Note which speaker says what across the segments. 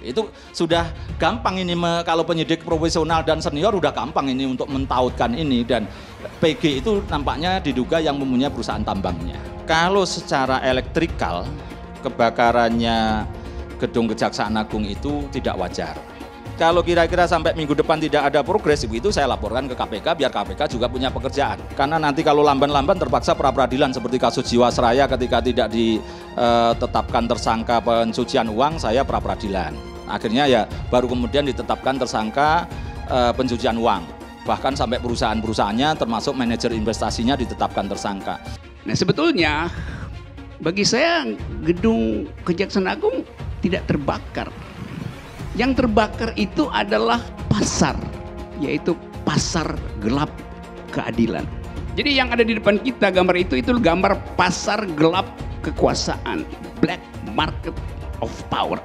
Speaker 1: Itu sudah gampang ini, kalau penyidik profesional dan senior udah gampang ini untuk mentautkan ini, dan PG itu nampaknya diduga yang mempunyai perusahaan tambangnya. Kalau secara elektrikal kebakarannya gedung Kejaksaan Agung itu tidak wajar. Kalau kira-kira sampai minggu depan tidak ada progres, itu saya laporkan ke KPK biar KPK juga punya pekerjaan. Karena nanti kalau lamban-lamban terpaksa pra-peradilan seperti kasus Jiwasraya ketika tidak ditetapkan tersangka pencucian uang, saya pra-peradilan. Akhirnya ya baru kemudian ditetapkan tersangka pencucian uang. Bahkan sampai perusahaan-perusahaannya termasuk manajer investasinya ditetapkan tersangka.
Speaker 2: Nah sebetulnya bagi saya gedung Kejaksaan Agung tidak terbakar. Yang terbakar itu adalah pasar, yaitu pasar gelap keadilan. Jadi yang ada di depan kita gambar itu gambar pasar gelap kekuasaan, black market of power.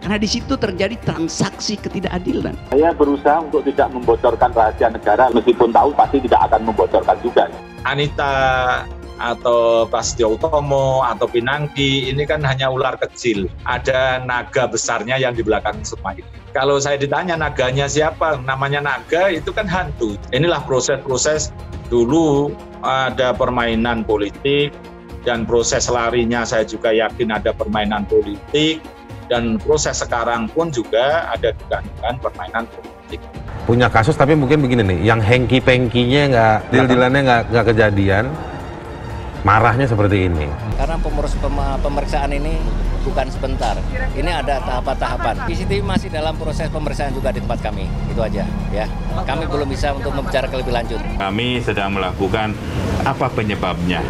Speaker 2: Karena di situ terjadi transaksi ketidakadilan.
Speaker 3: Saya berusaha untuk tidak membocorkan rahasia negara, meskipun tahu pasti tidak akan membocorkan juga.
Speaker 4: Anita atau Prasetyo Utomo atau Pinangki ini kan hanya ular kecil. Ada naga besarnya yang di belakang semua ini. Kalau saya ditanya naganya siapa, namanya naga itu kan hantu. Inilah proses-proses dulu ada permainan politik, dan proses larinya saya juga yakin ada permainan politik, dan proses sekarang pun juga ada dugaan permainan politik.
Speaker 5: Punya kasus tapi mungkin begini nih, yang hengki-pengkinya nggak, deal-dealannya nggak kejadian, marahnya seperti ini.
Speaker 6: Karena pemeriksaan ini bukan sebentar, ini ada tahapan-tahapan. CCTV masih dalam proses pemeriksaan juga di tempat kami, itu aja ya. Kami belum bisa untuk membicarakan lebih lanjut.
Speaker 7: Kami sedang melakukan apa penyebabnya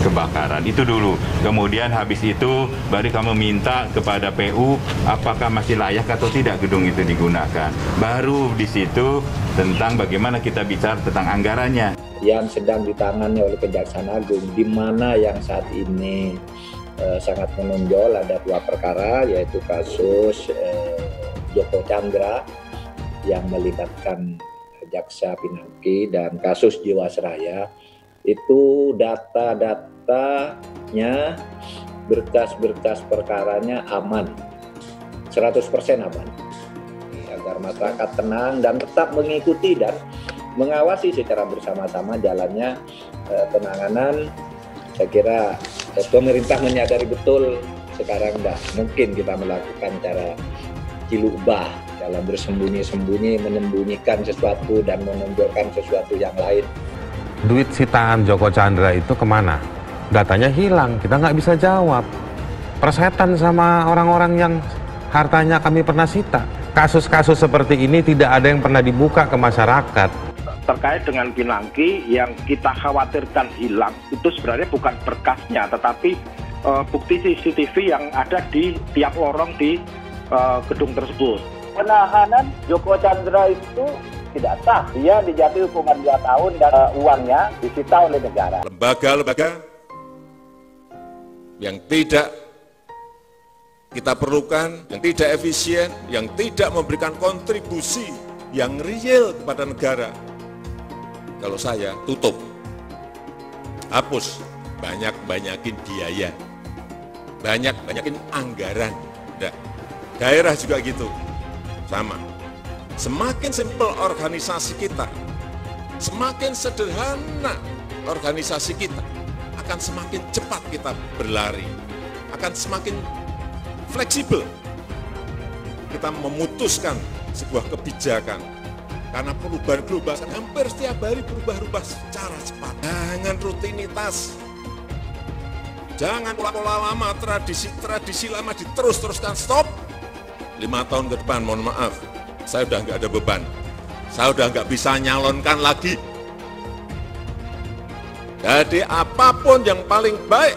Speaker 7: kebakaran, itu dulu. Kemudian habis itu baru kami minta kepada PU apakah masih layak atau tidak gedung itu digunakan. Baru di situ tentang bagaimana kita bicara tentang anggarannya.
Speaker 8: Yang sedang ditangani oleh Kejaksaan Agung, di mana yang saat ini sangat menonjol ada 2 perkara, yaitu kasus Joko Chandra yang melibatkan Jaksa Pinangki dan kasus Jiwasraya. Itu data-datanya, berkas-berkas perkaranya aman, 100% aman, agar masyarakat tenang dan tetap mengikuti dan mengawasi secara bersama-sama jalannya penanganan. Saya kira pemerintah menyadari betul sekarang tidak mungkin kita melakukan cara cilubah dalam bersembunyi-sembunyi, menyembunyikan sesuatu dan menonjolkan sesuatu yang lain.
Speaker 5: Duit sitaan Joko Chandra itu kemana? Datanya hilang, kita nggak bisa jawab. Persetan sama orang-orang yang hartanya kami pernah sita. Kasus-kasus seperti ini tidak ada yang pernah dibuka ke masyarakat.
Speaker 3: Terkait dengan Pinangki yang kita khawatirkan hilang, itu sebenarnya bukan berkasnya, tetapi bukti CCTV yang ada di tiap lorong di gedung tersebut.
Speaker 8: Penahanan Joko Chandra itu tidak sah. Dia dijatuhi hukuman 2 tahun dan uangnya disita oleh negara.
Speaker 9: Lembaga-lembaga yang tidak kita perlukan, yang tidak efisien, yang tidak memberikan kontribusi yang real kepada negara. Kalau saya tutup, hapus, banyakin biaya, banyakin anggaran. Nah, daerah juga gitu, sama. Semakin simpel organisasi kita, semakin sederhana organisasi kita, akan semakin cepat kita berlari, akan semakin fleksibel kita memutuskan sebuah kebijakan. Karena perubahan global hampir setiap hari berubah-ubah secara cepat. Jangan rutinitas, jangan pola-pola lama, tradisi lama diterus-teruskan, stop. 5 tahun ke depan, mohon maaf, saya udah nggak ada beban, saya udah nggak bisa nyalonkan lagi. Jadi apapun yang paling baik,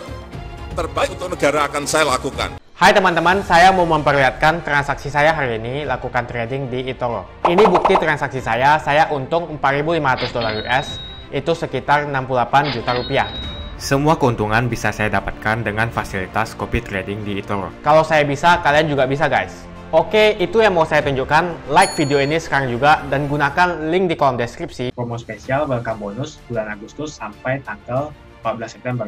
Speaker 9: terbaik untuk negara akan saya lakukan.
Speaker 10: Hai teman-teman, saya mau memperlihatkan transaksi saya hari ini lakukan trading di eToro. Ini bukti transaksi saya untung 4.500 dolar US, itu sekitar 68 juta rupiah. Semua keuntungan bisa saya dapatkan dengan fasilitas copy trading di eToro. Kalau saya bisa, kalian juga bisa guys. Oke, itu yang mau saya tunjukkan. Like video ini sekarang juga dan gunakan link di kolom deskripsi.
Speaker 11: Promo spesial welcome bonus bulan Agustus sampai tanggal 14 September.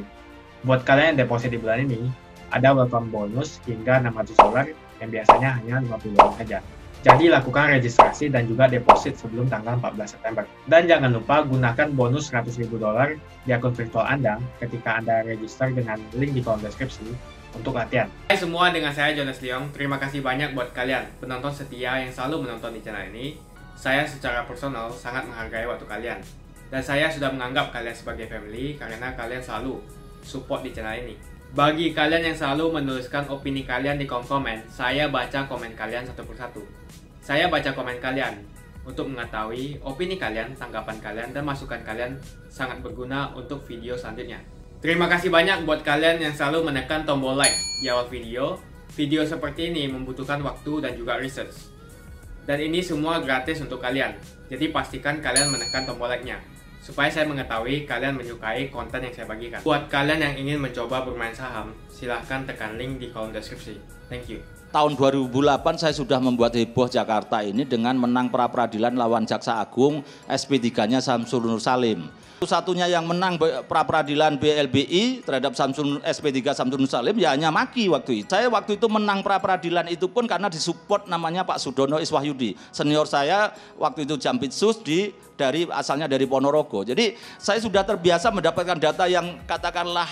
Speaker 11: Buat kalian yang deposit di bulan ini, ada welcome bonus hingga 600 dolar yang biasanya hanya 50 dolar saja. Jadi lakukan registrasi dan juga deposit sebelum tanggal 14 September. Dan jangan lupa gunakan bonus 100.000 dolar di akun virtual Anda ketika Anda register dengan link di kolom deskripsi untuk latihan.
Speaker 10: Hai semua, dengan saya Jonas Leong. Terima kasih banyak buat kalian penonton setia yang selalu menonton di channel ini. Saya secara personal sangat menghargai waktu kalian. Dan saya sudah menganggap kalian sebagai family karena kalian selalu support di channel ini. Bagi kalian yang selalu menuliskan opini kalian di kolom komen, saya baca komen kalian satu persatu. Saya baca komen kalian untuk mengetahui opini kalian, tanggapan kalian, dan masukan kalian sangat berguna untuk video selanjutnya. Terima kasih banyak buat kalian yang selalu menekan tombol like di awal video. Video seperti ini membutuhkan waktu dan juga research. Dan ini semua gratis untuk kalian. Jadi pastikan kalian menekan tombol like-nya supaya saya mengetahui kalian menyukai konten yang saya bagikan. Buat kalian yang ingin mencoba bermain saham, silahkan tekan link di kolom deskripsi. Thank you.
Speaker 1: Tahun 2008 saya sudah membuat heboh Jakarta ini dengan menang pra-peradilan lawan Jaksa Agung, SP3-nya Samsul Nur Salim. Satunya yang menang pra-peradilan BLBI terhadap SP3 Samsul Nur Salim ya hanya Maki waktu itu. Saya waktu itu menang pra-peradilan itu pun karena disupport namanya Pak Sudono Iswahyudi. Senior saya waktu itu Jampitsus asalnya dari Ponorogo. Jadi saya sudah terbiasa mendapatkan data yang katakanlah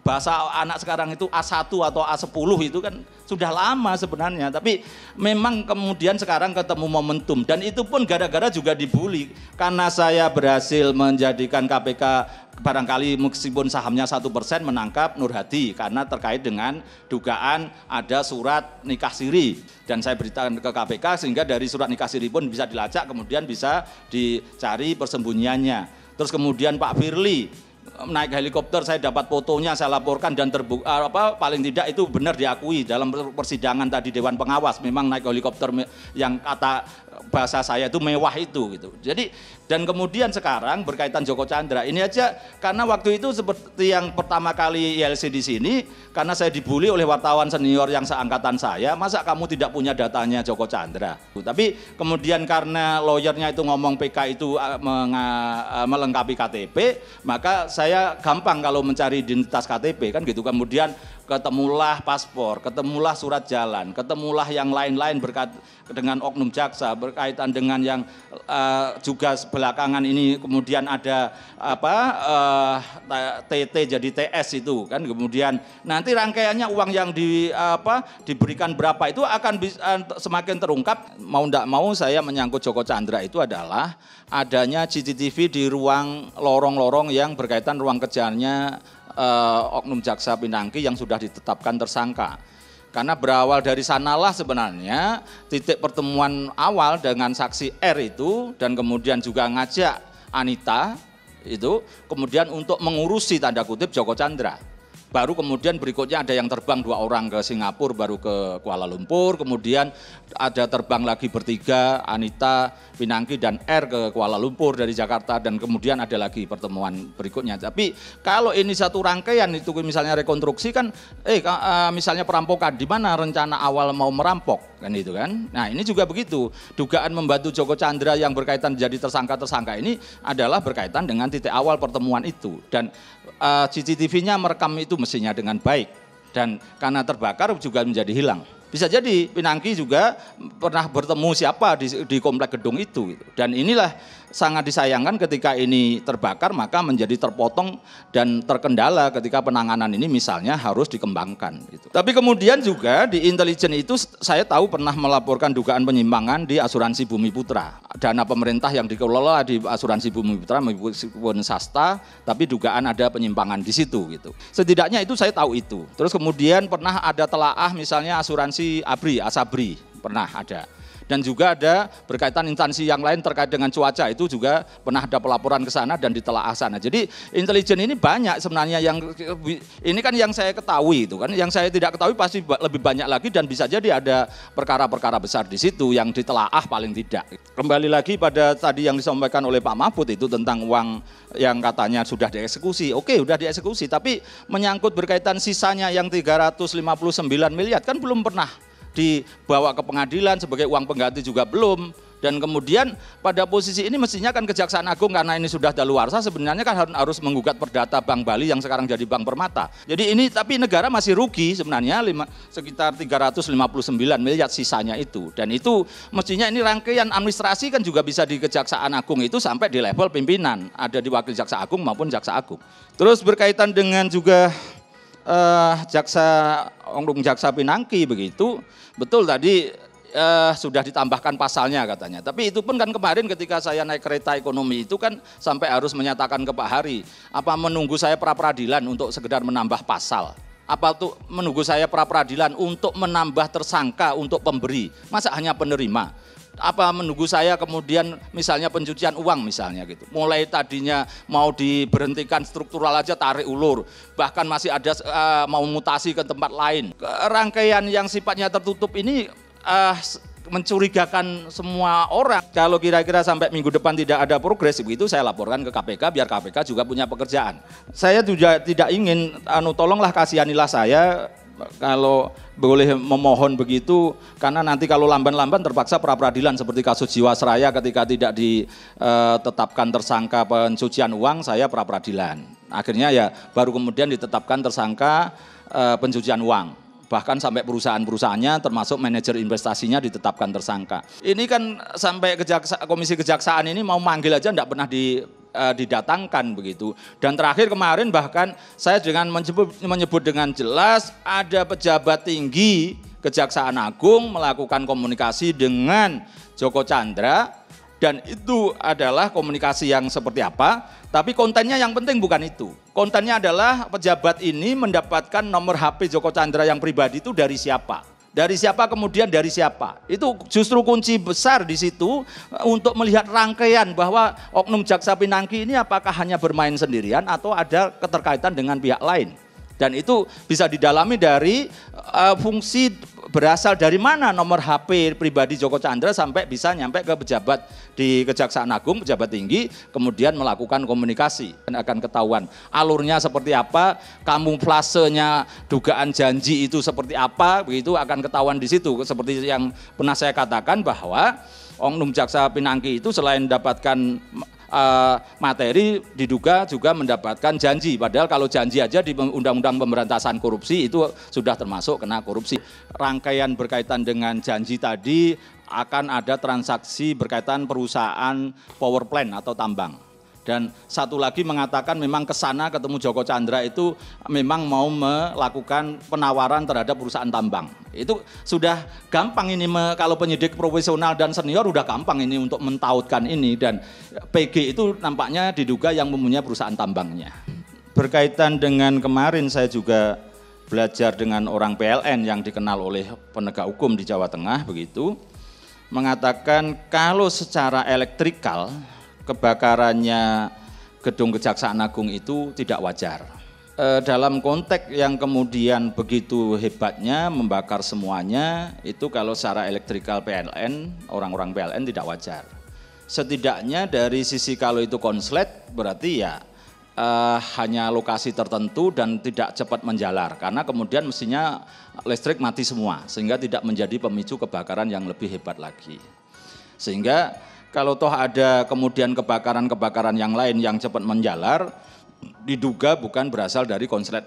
Speaker 1: bahasa anak sekarang itu A1 atau A10 itu kan sudah lama sebenarnya, tapi memang kemudian sekarang ketemu momentum dan itu pun gara-gara juga dibully karena saya berhasil menjadikan KPK barangkali meskipun sahamnya 1% menangkap Nur Hadi karena terkait dengan dugaan ada surat nikah siri dan saya beritakan ke KPK sehingga dari surat nikah siri pun bisa dilacak kemudian bisa dicari persembunyiannya. Terus kemudian Pak Firly naik helikopter, saya dapat fotonya, saya laporkan dan paling tidak itu benar diakui dalam persidangan tadi Dewan Pengawas, memang naik helikopter yang kata bahasa saya itu mewah itu gitu. Jadi dan kemudian sekarang berkaitan Joko Chandra ini aja karena waktu itu seperti yang pertama kali ILC di sini karena saya dibully oleh wartawan senior yang seangkatan saya, masa kamu tidak punya datanya Joko Chandra. Tapi kemudian karena lawyernya itu ngomong PK itu melengkapi KTP, maka saya gampang kalau mencari identitas KTP kan gitu. Kemudian ketemulah paspor, ketemulah surat jalan, ketemulah yang lain-lain berkait dengan oknum jaksa, berkaitan dengan yang juga belakangan ini kemudian ada TT jadi TS itu kan, kemudian nanti rangkaiannya uang yang diberikan berapa itu akan semakin terungkap. Mau tidak mau saya menyangkut Joko Chandra itu adalah adanya CCTV di ruang lorong-lorong yang berkaitan ruang kerjanya oknum jaksa Pinangki yang sudah ditetapkan tersangka. Karena berawal dari sanalah sebenarnya titik pertemuan awal dengan saksi R itu dan kemudian juga ngajak Anita itu kemudian untuk mengurusi tanda kutip Joko Chandra. Baru kemudian berikutnya ada yang terbang 2 orang ke Singapura, baru ke Kuala Lumpur, kemudian ada terbang lagi bertiga, Anita, Pinangki, dan R ke Kuala Lumpur dari Jakarta, dan kemudian ada lagi pertemuan berikutnya. Tapi kalau ini satu rangkaian itu misalnya rekonstruksi kan, misalnya perampokan, di mana rencana awal mau merampok, kan itu kan. Nah ini juga begitu, dugaan membantu Joko Chandra yang berkaitan jadi tersangka-tersangka ini adalah berkaitan dengan titik awal pertemuan itu. Dan CCTV-nya merekam itu mestinya dengan baik dan karena terbakar juga menjadi hilang. Bisa jadi Pinangki juga pernah bertemu siapa di komplek gedung itu gitu. Dan inilah sangat disayangkan ketika ini terbakar maka menjadi terpotong dan terkendala ketika penanganan ini misalnya harus dikembangkan gitu. Tapi kemudian juga di intelijen itu saya tahu pernah melaporkan dugaan penyimpangan di asuransi Bumi Putra. Dana pemerintah yang dikelola di asuransi Bumi Putra meskipun swasta tapi dugaan ada penyimpangan di situ gitu. Setidaknya itu saya tahu itu. Terus kemudian pernah ada telaah misalnya asuransi Asabri pernah ada. Dan juga ada berkaitan instansi yang lain terkait dengan cuaca itu juga pernah ada pelaporan ke sana dan ditelaah sana. Jadi intelijen ini banyak sebenarnya yang ini kan yang saya ketahui itu kan, yang saya tidak ketahui pasti lebih banyak lagi dan bisa jadi ada perkara-perkara besar di situ yang ditelaah paling tidak. Kembali lagi pada tadi yang disampaikan oleh Pak Mahfud itu tentang uang yang katanya sudah dieksekusi. Oke, sudah dieksekusi, tapi menyangkut berkaitan sisanya yang 359 miliar kan belum pernah dibawa ke pengadilan sebagai uang pengganti juga belum Dan kemudian pada posisi ini mestinya kan Kejaksaan Agung karena ini sudah daluarsa sebenarnya kan harus menggugat perdata Bank Bali yang sekarang jadi Bank Permata. Jadi ini tapi negara masih rugi sebenarnya sekitar 359 miliar sisanya itu. Dan itu mestinya ini rangkaian administrasi kan juga bisa di Kejaksaan Agung itu sampai di level pimpinan. Ada di Wakil Jaksa Agung maupun Jaksa Agung. Terus berkaitan dengan juga Oknum Jaksa Pinangki begitu, betul tadi sudah ditambahkan pasalnya katanya. Tapi itu pun kan kemarin ketika saya naik kereta ekonomi itu kan sampai harus menyatakan ke Pak Hari, apa menunggu saya pra-peradilan untuk sekedar menambah pasal? Apa tuh menunggu saya pra-peradilan untuk menambah tersangka untuk pemberi? Masa hanya penerima? Apa menunggu saya kemudian misalnya pencucian uang misalnya gitu. Mulai tadinya mau diberhentikan struktural aja tarik ulur. Bahkan masih ada mau mutasi ke tempat lain. Rangkaian yang sifatnya tertutup ini mencurigakan semua orang. Kalau kira-kira sampai minggu depan tidak ada progres begitu saya laporkan ke KPK biar KPK juga punya pekerjaan. Saya juga tidak ingin tolonglah kasihanilah saya kalau boleh memohon begitu karena nanti kalau lamban-lamban terpaksa pra-peradilan seperti kasus Jiwasraya ketika tidak ditetapkan tersangka pencucian uang saya pra-peradilan. Akhirnya ya baru kemudian ditetapkan tersangka pencucian uang. Bahkan sampai perusahaan-perusahaannya termasuk manajer investasinya ditetapkan tersangka. Ini kan sampai Komisi Kejaksaan ini mau manggil aja enggak pernah didatangkan begitu. Dan terakhir kemarin bahkan saya dengan menyebut dengan jelas ada pejabat tinggi Kejaksaan Agung melakukan komunikasi dengan Joko Chandra dan itu adalah komunikasi yang seperti apa, tapi kontennya yang penting bukan itu. Kontennya adalah pejabat ini mendapatkan nomor HP Joko Chandra yang pribadi itu dari siapa. Dari siapa kemudian dari siapa. Itu justru kunci besar di situ untuk melihat rangkaian bahwa Oknum Jaksa Pinangki ini apakah hanya bermain sendirian atau ada keterkaitan dengan pihak lain. Dan itu bisa didalami dari fungsi berasal dari mana nomor HP pribadi Joko Chandra sampai bisa nyampe ke pejabat di Kejaksaan Agung, pejabat tinggi, kemudian melakukan komunikasi. Dan akan ketahuan alurnya seperti apa, kamuflasenya dugaan janji itu seperti apa, begitu akan ketahuan di situ. Seperti yang pernah saya katakan bahwa Oknum Jaksa Pinangki itu selain mendapatkan materi diduga juga mendapatkan janji. Padahal kalau janji aja di Undang-Undang Pemberantasan Korupsi itu sudah termasuk kena korupsi. Rangkaian berkaitan dengan janji tadi akan ada transaksi berkaitan perusahaan power plant atau tambang. Dan satu lagi mengatakan memang ke sana ketemu Joko Chandra itu memang mau melakukan penawaran terhadap perusahaan tambang. Itu sudah gampang ini kalau penyidik profesional dan senior udah gampang ini untuk mentautkan ini dan PG itu nampaknya diduga yang mempunyai perusahaan tambangnya. Berkaitan dengan kemarin saya juga belajar dengan orang PLN yang dikenal oleh penegak hukum di Jawa Tengah begitu, mengatakan kalau secara elektrikal kebakarannya gedung Kejaksaan Agung itu tidak wajar. Dalam konteks yang kemudian begitu hebatnya membakar semuanya, itu kalau secara elektrikal PLN, orang-orang PLN tidak wajar. Setidaknya dari sisi kalau itu konslet berarti ya hanya lokasi tertentu dan tidak cepat menjalar. Karena kemudian mestinya listrik mati semua sehingga tidak menjadi pemicu kebakaran yang lebih hebat lagi. Sehingga kalau toh ada kemudian kebakaran-kebakaran yang lain yang cepat menjalar, diduga bukan berasal dari konslet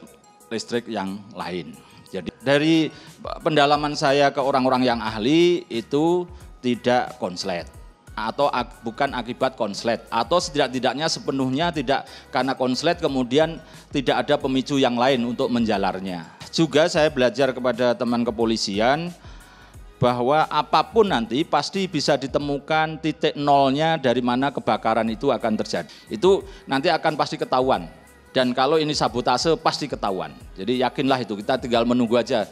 Speaker 1: listrik yang lain. Jadi dari pendalaman saya ke orang-orang yang ahli itu tidak konslet atau bukan akibat konslet atau setidak-tidaknya sepenuhnya tidak karena konslet kemudian tidak ada pemicu yang lain untuk menjalarnya. Juga saya belajar kepada teman kepolisian bahwa apapun nanti pasti bisa ditemukan titik nolnya dari mana kebakaran itu akan terjadi. Itu nanti akan pasti ketahuan. Dan kalau ini sabotase pasti ketahuan. Jadi yakinlah itu, kita tinggal menunggu aja.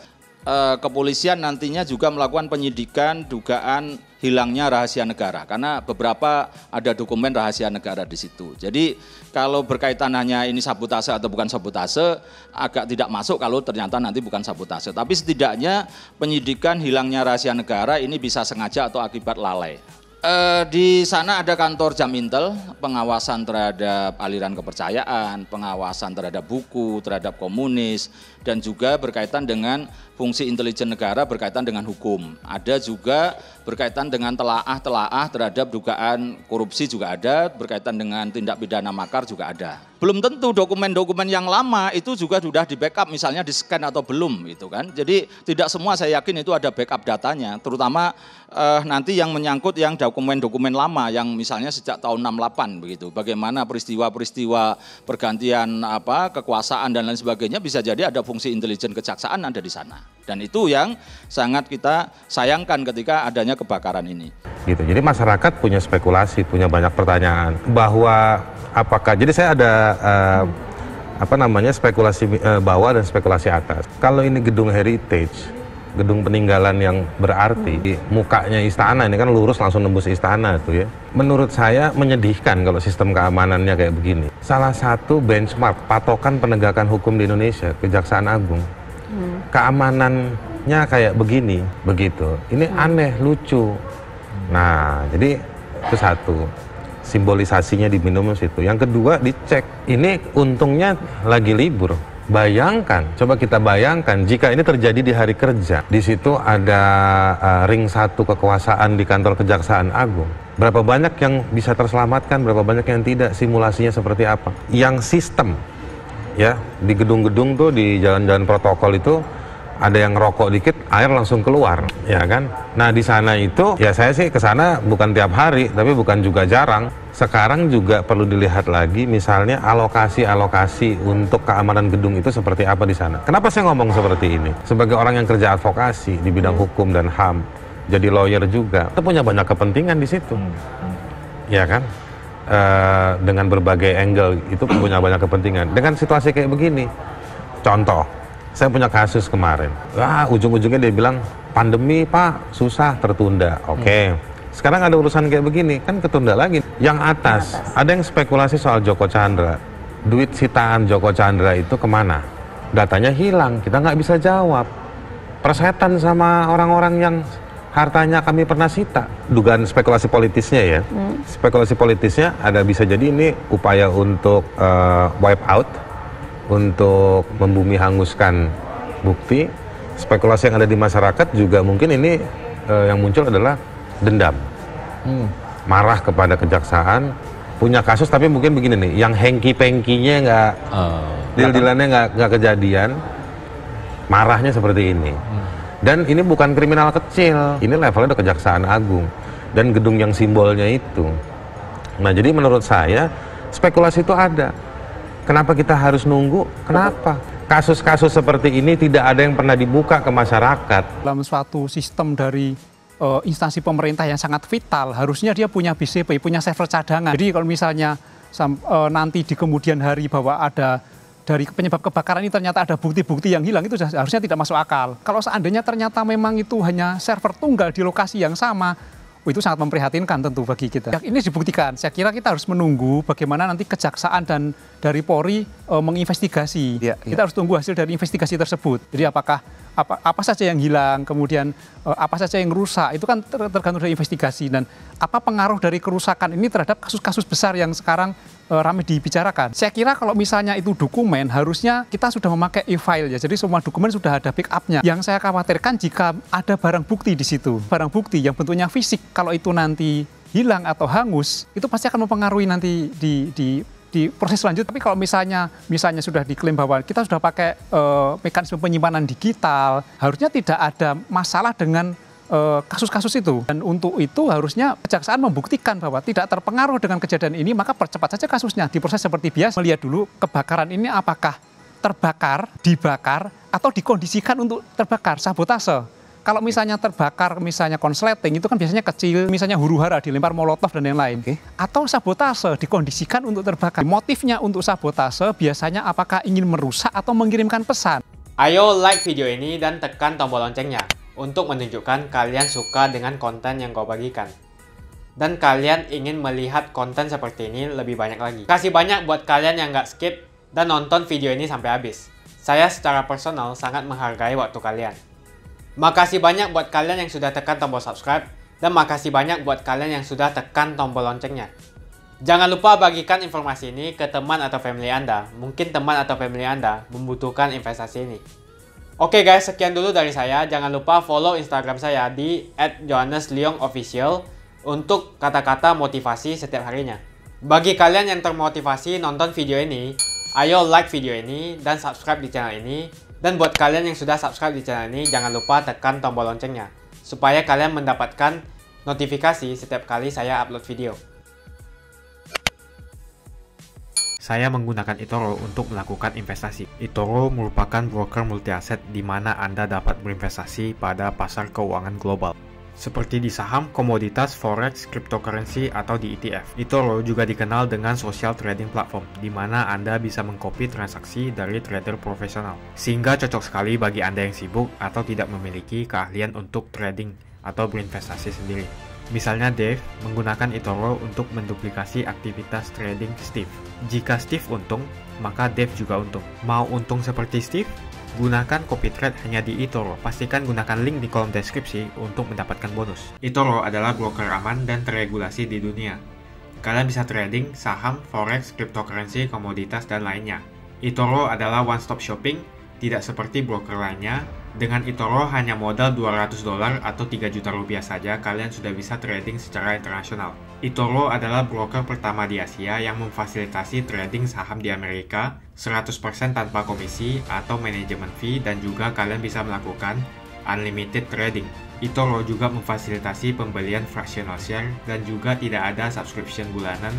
Speaker 1: Kepolisian nantinya juga melakukan penyidikan dugaan hilangnya rahasia negara karena beberapa ada dokumen rahasia negara di situ. Jadi kalau berkaitan hanya ini sabotase atau bukan sabotase agak tidak masuk kalau ternyata nanti bukan sabotase. Tapi setidaknya penyidikan hilangnya rahasia negara ini bisa sengaja atau akibat lalai. Di sana ada kantor Jamintel, pengawasan terhadap aliran kepercayaan, pengawasan terhadap buku, terhadap komunis, dan juga berkaitan dengan fungsi intelijen negara berkaitan dengan hukum. Ada juga berkaitan dengan telaah terhadap dugaan korupsi juga ada, berkaitan dengan tindak pidana makar juga ada. Belum tentu dokumen-dokumen yang lama itu juga sudah di backup, misalnya di scan atau belum gitu kan. Jadi tidak semua saya yakin itu ada backup datanya, terutama nanti yang menyangkut yang dokumen-dokumen lama yang misalnya sejak tahun 68 begitu. Bagaimana peristiwa-peristiwa pergantian kekuasaan dan lain sebagainya, bisa jadi ada fungsi intelijen kejaksaan ada di sana. Dan itu yang sangat kita sayangkan ketika adanya kebakaran ini.
Speaker 5: Gitu. Jadi masyarakat punya spekulasi, punya banyak pertanyaan bahwa apakah, jadi saya ada spekulasi bawah dan spekulasi atas. Kalau ini gedung heritage, gedung peninggalan yang berarti, mukanya istana, ini kan lurus langsung nembus istana tuh ya. Menurut saya menyedihkan kalau sistem keamanannya kayak begini. Salah satu benchmark patokan penegakan hukum di Indonesia, Kejaksaan Agung, keamanannya kayak begini, begitu. Ini aneh, lucu. Nah, jadi itu satu, simbolisasinya diminum situ. Yang kedua, dicek. Ini untungnya lagi libur. Bayangkan, coba kita bayangkan jika ini terjadi di hari kerja. Di situ ada ring 1 kekuasaan di kantor Kejaksaan Agung. Berapa banyak yang bisa terselamatkan, berapa banyak yang tidak, simulasinya seperti apa. Yang sistem, ya, di gedung-gedung tuh, di jalan-jalan protokol itu, ada yang rokok dikit, air langsung keluar, ya kan? Nah, di sana itu, ya saya sih ke sana bukan tiap hari, tapi bukan juga jarang. Sekarang juga perlu dilihat lagi, misalnya alokasi-alokasi untuk keamanan gedung itu seperti apa di sana. Kenapa saya ngomong seperti ini? Sebagai orang yang kerja advokasi di bidang hukum dan HAM, jadi lawyer juga, kita punya banyak kepentingan di situ, ya kan? Dengan berbagai angle itu punya banyak kepentingan. Dengan situasi kayak begini, contoh, saya punya kasus kemarin, ujung-ujungnya dia bilang pandemi Pak, susah, tertunda. Oke. Sekarang ada urusan kayak begini, kan ketunda lagi. Yang atas, ada yang spekulasi soal Joko Chandra. Duit sitaan Joko Chandra itu kemana? Datanya hilang, kita nggak bisa jawab. Persetan sama orang-orang yang hartanya kami pernah sita. Dugaan spekulasi politisnya ya. Spekulasi politisnya ada, bisa jadi ini upaya untuk wipe out, untuk membumi hanguskan bukti. Spekulasi yang ada di masyarakat juga mungkin ini yang muncul adalah dendam, marah kepada kejaksaan, punya kasus tapi mungkin begini nih, yang hengki-pengkinya nggak, deal-dealannya nggak kejadian, marahnya seperti ini. Dan ini bukan kriminal kecil, ini levelnya udah Kejaksaan Agung dan gedung yang simbolnya itu. Nah, jadi menurut saya spekulasi itu ada. Kenapa kita harus nunggu? Kenapa? Kasus-kasus seperti ini tidak ada yang pernah dibuka ke masyarakat.
Speaker 12: Dalam suatu sistem dari instansi pemerintah yang sangat vital, harusnya dia punya BCP, punya server cadangan. Jadi kalau misalnya nanti di kemudian hari bahwa ada dari penyebab kebakaran ini ternyata ada bukti-bukti yang hilang, itu harusnya tidak masuk akal. Kalau seandainya ternyata memang itu hanya server tunggal di lokasi yang sama, itu sangat memprihatinkan tentu bagi kita. Ini dibuktikan, saya kira kita harus menunggu bagaimana nanti kejaksaan dan dari Polri menginvestigasi. Kita harus tunggu hasil dari investigasi tersebut. Jadi apakah apa saja yang hilang, kemudian apa saja yang rusak, itu kan tergantung dari investigasi. Dan apa pengaruh dari kerusakan ini terhadap kasus-kasus besar yang sekarang ramai dibicarakan. Saya kira kalau misalnya itu dokumen, harusnya kita sudah memakai e-file ya. Jadi semua dokumen sudah ada backup-nya. Yang saya khawatirkan jika ada barang bukti di situ, barang bukti yang bentuknya fisik, kalau itu nanti hilang atau hangus, itu pasti akan mempengaruhi nanti di proses selanjutnya. Tapi kalau misalnya sudah diklaim bahwa kita sudah pakai mekanisme penyimpanan digital, harusnya tidak ada masalah dengan kasus-kasus itu. Dan untuk itu harusnya kejaksaan membuktikan bahwa tidak terpengaruh dengan kejadian ini, maka percepat saja kasusnya, diproses seperti biasa. Melihat dulu kebakaran ini apakah terbakar, dibakar, atau dikondisikan untuk terbakar, sabotase. Kalau misalnya terbakar, misalnya konsleting, itu kan biasanya kecil, misalnya huru-hara, dilempar molotov dan lain-lain. Atau sabotase, dikondisikan untuk terbakar. Motifnya untuk sabotase biasanya apakah ingin merusak atau mengirimkan pesan.
Speaker 10: Ayo like video ini dan tekan tombol loncengnya untuk menunjukkan kalian suka dengan konten yang kau bagikan. Dan kalian ingin melihat konten seperti ini lebih banyak lagi. Kasih banyak buat kalian yang nggak skip dan nonton video ini sampai habis. Saya secara personal sangat menghargai waktu kalian. Makasih banyak buat kalian yang sudah tekan tombol subscribe, dan makasih banyak buat kalian yang sudah tekan tombol loncengnya. Jangan lupa bagikan informasi ini ke teman atau family Anda. Mungkin teman atau family Anda membutuhkan investasi ini. Oke guys, sekian dulu dari saya. Jangan lupa follow Instagram saya di @johannesleongofficial untuk kata-kata motivasi setiap harinya. Bagi kalian yang termotivasi nonton video ini, ayo like video ini dan subscribe di channel ini. Dan buat kalian yang sudah subscribe di channel ini, jangan lupa tekan tombol loncengnya supaya kalian mendapatkan notifikasi setiap kali saya upload video. Saya menggunakan eToro untuk melakukan investasi. eToro merupakan broker multi aset di mana Anda dapat berinvestasi pada pasar keuangan global, seperti di saham, komoditas, forex, cryptocurrency, atau di ETF. eToro juga dikenal dengan social trading platform, di mana Anda bisa mengcopy transaksi dari trader profesional, sehingga cocok sekali bagi Anda yang sibuk atau tidak memiliki keahlian untuk trading atau berinvestasi sendiri. Misalnya Dave menggunakan eToro untuk menduplikasi aktivitas trading Steve. Jika Steve untung, maka Dave juga untung. Mau untung seperti Steve? Gunakan copy trade hanya di eToro. Pastikan gunakan link di kolom deskripsi untuk mendapatkan bonus. eToro adalah broker aman dan teregulasi di dunia. Kalian bisa trading saham, forex, cryptocurrency, komoditas, dan lainnya. eToro adalah one-stop shopping, tidak seperti broker lainnya. Dengan eToro hanya modal $200 atau 3 juta rupiah saja, kalian sudah bisa trading secara internasional. eToro adalah broker pertama di Asia yang memfasilitasi trading saham di Amerika 100% tanpa komisi atau manajemen fee, dan juga kalian bisa melakukan unlimited trading. eToro juga memfasilitasi pembelian fractional share dan juga tidak ada subscription bulanan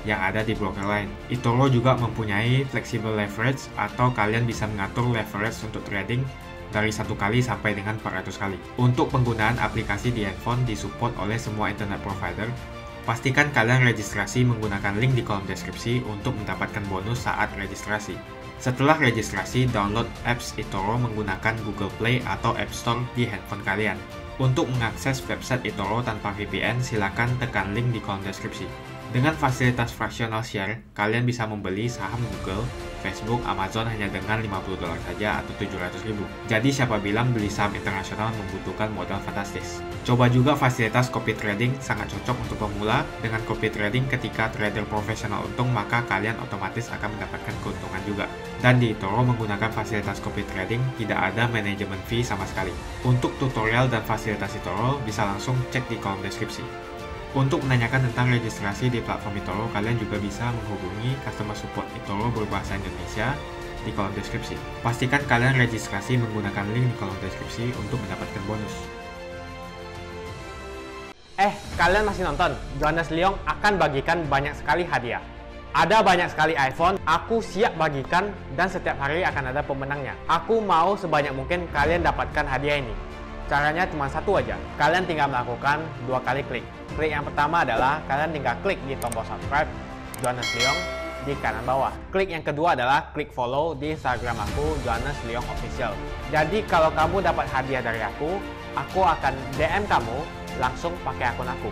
Speaker 10: yang ada di broker lain. eToro juga mempunyai flexible leverage atau kalian bisa mengatur leverage untuk trading dari 1 kali sampai dengan 400 kali. Untuk penggunaan aplikasi di handphone disupport oleh semua internet provider. Pastikan kalian registrasi menggunakan link di kolom deskripsi untuk mendapatkan bonus saat registrasi. Setelah registrasi, download apps eToro menggunakan Google Play atau App Store di handphone kalian. Untuk mengakses website eToro tanpa VPN, silakan tekan link di kolom deskripsi. Dengan fasilitas fractional share, kalian bisa membeli saham Google, Facebook, Amazon hanya dengan $50 saja atau 700.000. Jadi siapa bilang beli saham internasional membutuhkan modal fantastis. Coba juga fasilitas copy trading, sangat cocok untuk pemula. Dengan copy trading ketika trader profesional untung, maka kalian otomatis akan mendapatkan keuntungan juga. Dan di eToro menggunakan fasilitas copy trading, tidak ada manajemen fee sama sekali. Untuk tutorial dan fasilitas eToro, bisa langsung cek di kolom deskripsi. Untuk menanyakan tentang registrasi di platform eToro, kalian juga bisa menghubungi customer support eToro berbahasa Indonesia di kolom deskripsi. Pastikan kalian registrasi menggunakan link di kolom deskripsi untuk mendapatkan bonus. Kalian masih nonton? Johannes Leong akan bagikan banyak sekali hadiah. Ada banyak sekali iPhone, aku siap bagikan dan setiap hari akan ada pemenangnya. Aku mau sebanyak mungkin kalian dapatkan hadiah ini. Caranya cuma satu aja, kalian tinggal melakukan 2 kali klik. Klik yang pertama adalah kalian tinggal klik di tombol subscribe Johannes Leong di kanan bawah. Klik yang kedua adalah klik follow di Instagram aku Johannes Leong Official. Jadi kalau kamu dapat hadiah dari aku akan DM kamu langsung pakai akun aku.